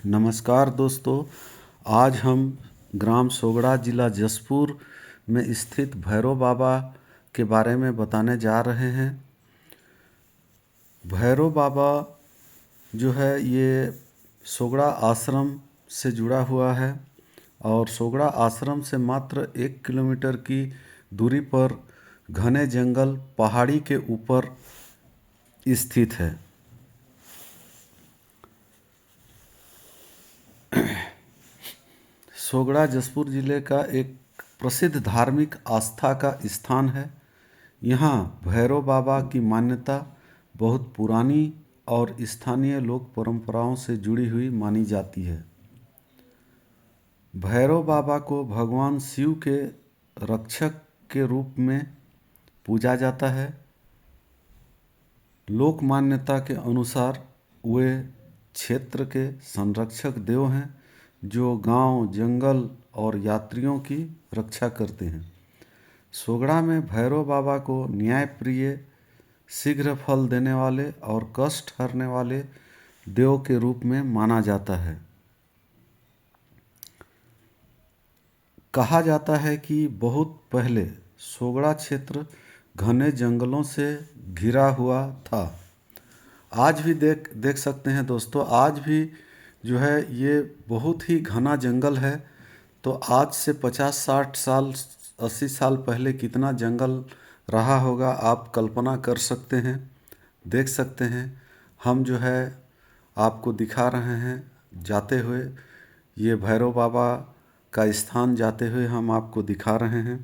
नमस्कार दोस्तों। आज हम ग्राम सोगड़ा जिला जसपुर में स्थित भैरव बाबा के बारे में बताने जा रहे हैं। भैरव बाबा जो है ये सोगड़ा आश्रम से जुड़ा हुआ है और सोगड़ा आश्रम से मात्र 1 किलोमीटर की दूरी पर घने जंगल पहाड़ी के ऊपर स्थित है। सोगड़ा जसपुर जिले का एक प्रसिद्ध धार्मिक आस्था का स्थान है। यहाँ भैरव बाबा की मान्यता बहुत पुरानी और स्थानीय लोक परंपराओं से जुड़ी हुई मानी जाती है। भैरव बाबा को भगवान शिव के रक्षक के रूप में पूजा जाता है। लोक मान्यता के अनुसार वे क्षेत्र के संरक्षक देव हैं जो गांव, जंगल और यात्रियों की रक्षा करते हैं। सोगड़ा में भैरव बाबा को न्यायप्रिय, शीघ्र फल देने वाले और कष्ट हरने वाले देव के रूप में माना जाता है। कहा जाता है कि बहुत पहले सोगड़ा क्षेत्र घने जंगलों से घिरा हुआ था। आज भी देख सकते हैं दोस्तों, आज भी जो है ये बहुत ही घना जंगल है। तो आज से 50-60 साल, 80 साल पहले कितना जंगल रहा होगा आप कल्पना कर सकते हैं। देख सकते हैं, हम जो है आपको दिखा रहे हैं जाते हुए, ये भैरव बाबा का स्थान जाते हुए हम आपको दिखा रहे हैं।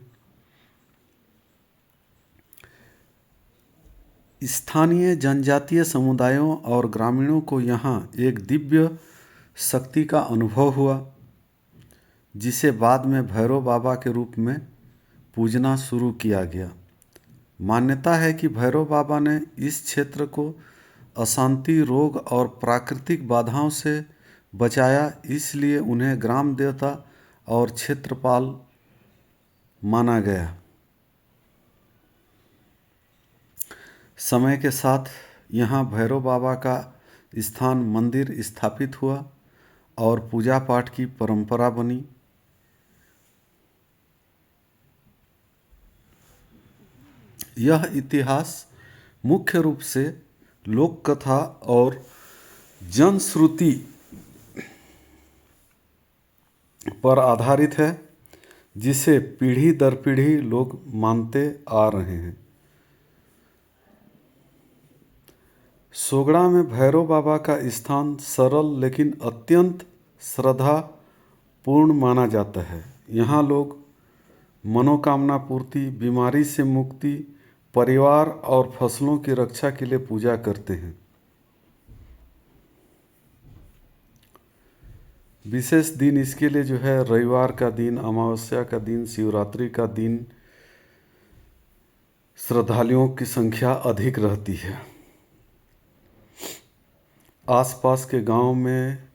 स्थानीय जनजातीय समुदायों और ग्रामीणों को यहाँ एक दिव्य शक्ति का अनुभव हुआ, जिसे बाद में भैरव बाबा के रूप में पूजना शुरू किया गया। मान्यता है कि भैरव बाबा ने इस क्षेत्र को अशांति, रोग और प्राकृतिक बाधाओं से बचाया, इसलिए उन्हें ग्राम देवता और क्षेत्रपाल माना गया। समय के साथ यहाँ भैरव बाबा का स्थान मंदिर स्थापित हुआ और पूजा पाठ की परंपरा बनी। यह इतिहास मुख्य रूप से लोक कथा और जनश्रुति पर आधारित है, जिसे पीढ़ी दर पीढ़ी लोग मानते आ रहे हैं। सोगड़ा में भैरव बाबा का स्थान सरल लेकिन अत्यंत श्रद्धापूर्ण माना जाता है। यहाँ लोग मनोकामना पूर्ति, बीमारी से मुक्ति, परिवार और फसलों की रक्षा के लिए पूजा करते हैं। विशेष दिन इसके लिए जो है रविवार का दिन, अमावस्या का दिन, शिवरात्रि का दिन श्रद्धालुओं की संख्या अधिक रहती है। आसपास के गांव में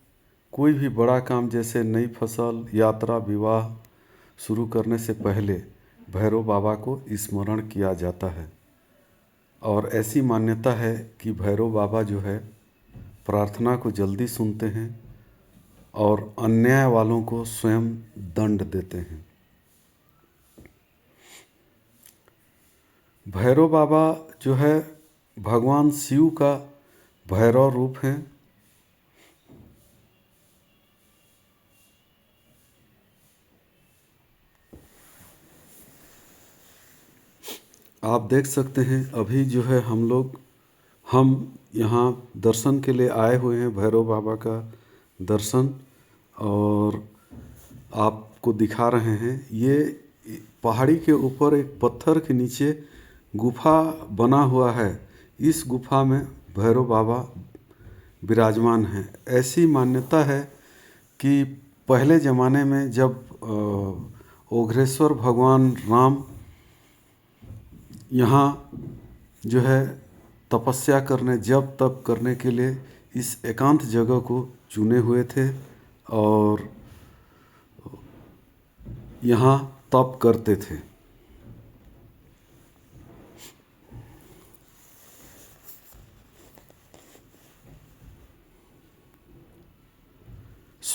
कोई भी बड़ा काम जैसे नई फसल, यात्रा, विवाह शुरू करने से पहले भैरव बाबा को स्मरण किया जाता है। और ऐसी मान्यता है कि भैरव बाबा जो है प्रार्थना को जल्दी सुनते हैं और अन्याय वालों को स्वयं दंड देते हैं। भैरव बाबा जो है भगवान शिव का भैरव रूप है। आप देख सकते हैं अभी जो है हम यहाँ दर्शन के लिए आए हुए हैं, भैरव बाबा का दर्शन, और आपको दिखा रहे हैं। ये पहाड़ी के ऊपर एक पत्थर के नीचे गुफा बना हुआ है। इस गुफा में भैरव बाबा विराजमान हैं। ऐसी मान्यता है कि पहले ज़माने में जब ओघरेश्वर भगवान राम यहाँ जो है तपस्या करने, जप तप करने के लिए इस एकांत जगह को चुने हुए थे और यहाँ तप करते थे।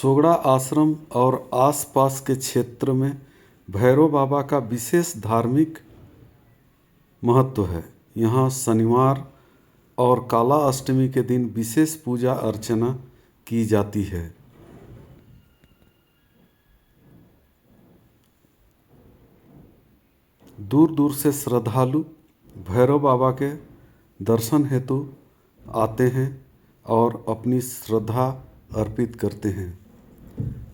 सोगड़ा आश्रम और आसपास के क्षेत्र में भैरव बाबा का विशेष धार्मिक महत्व है। यहाँ शनिवार और काला अष्टमी के दिन विशेष पूजा अर्चना की जाती है। दूर दूर से श्रद्धालु भैरव बाबा के दर्शन हेतु आते हैं और अपनी श्रद्धा अर्पित करते हैं।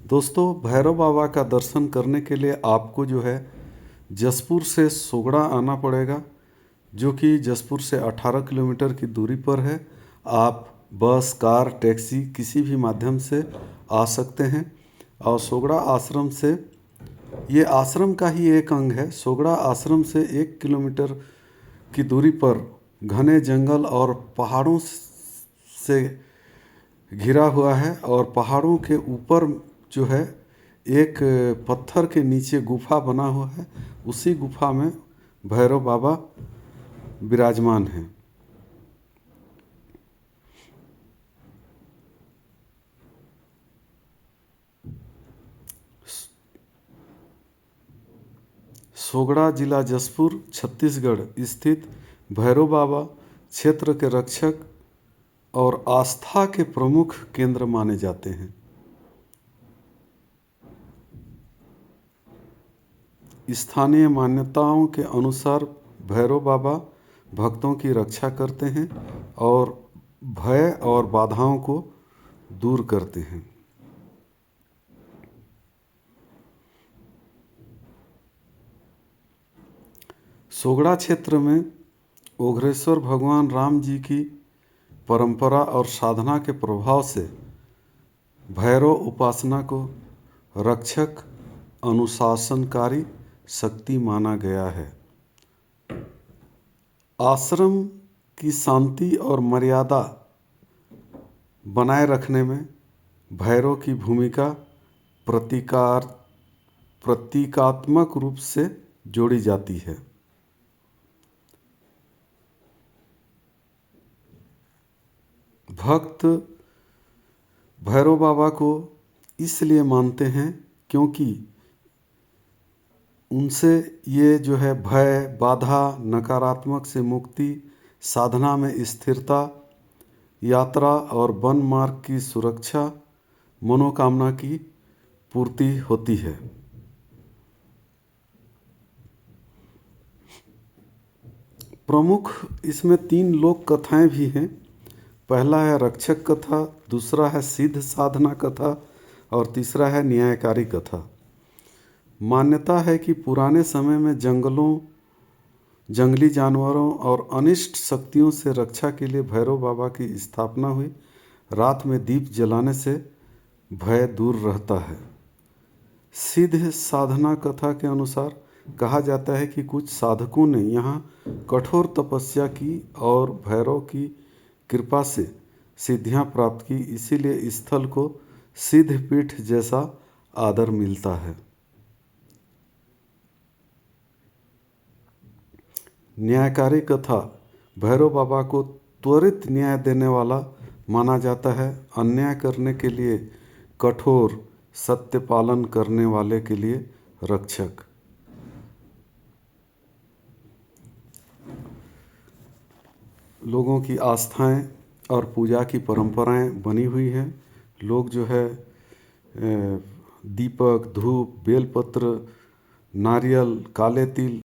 दोस्तों, भैरव बाबा का दर्शन करने के लिए आपको जो है जसपुर से सोगड़ा आना पड़ेगा, जो कि जसपुर से 18 किलोमीटर की दूरी पर है। आप बस, कार, टैक्सी किसी भी माध्यम से आ सकते हैं। और सोगड़ा आश्रम से, ये आश्रम का ही एक अंग है। सोगड़ा आश्रम से 1 किलोमीटर की दूरी पर घने जंगल और पहाड़ों से घिरा हुआ है, और पहाड़ों के ऊपर जो है एक पत्थर के नीचे गुफा बना हुआ है। उसी गुफा में भैरव बाबा विराजमान हैं। सोगड़ा जिला जसपुर छत्तीसगढ़ स्थित भैरव बाबा क्षेत्र के रक्षक और आस्था के प्रमुख केंद्र माने जाते हैं। स्थानीय मान्यताओं के अनुसार भैरव बाबा भक्तों की रक्षा करते हैं और भय और बाधाओं को दूर करते हैं। सोगड़ा क्षेत्र में ओघरेश्वर भगवान राम जी की परंपरा और साधना के प्रभाव से भैरव उपासना को रक्षक, अनुशासनकारी शक्ति माना गया है। आश्रम की शांति और मर्यादा बनाए रखने में भैरव की भूमिका प्रतीकात्मक रूप से जोड़ी जाती है। भक्त भैरव बाबा को इसलिए मानते हैं क्योंकि उनसे ये जो है भय, बाधा, नकारात्मक से मुक्ति, साधना में स्थिरता, यात्रा और वन मार्ग की सुरक्षा, मनोकामना की पूर्ति होती है। प्रमुख इसमें 3 लोक कथाएं भी हैं। पहला है रक्षक कथा, दूसरा है सिद्ध साधना कथा और तीसरा है न्यायकारी कथा। मान्यता है कि पुराने समय में जंगली जानवरों और अनिष्ट शक्तियों से रक्षा के लिए भैरव बाबा की स्थापना हुई। रात में दीप जलाने से भय दूर रहता है। सिद्ध साधना कथा के अनुसार कहा जाता है कि कुछ साधकों ने यहाँ कठोर तपस्या की और भैरव की कृपा से सिद्धियाँ प्राप्त की, इसीलिए इस स्थल को सिद्ध पीठ जैसा आदर मिलता है। न्यायकारी कथा भैरव बाबा को त्वरित न्याय देने वाला माना जाता है। अन्याय करने के लिए कठोर, सत्य पालन करने वाले के लिए रक्षक। लोगों की आस्थाएं और पूजा की परंपराएं बनी हुई हैं। लोग जो है दीपक, धूप, बेलपत्र, नारियल, काले तिल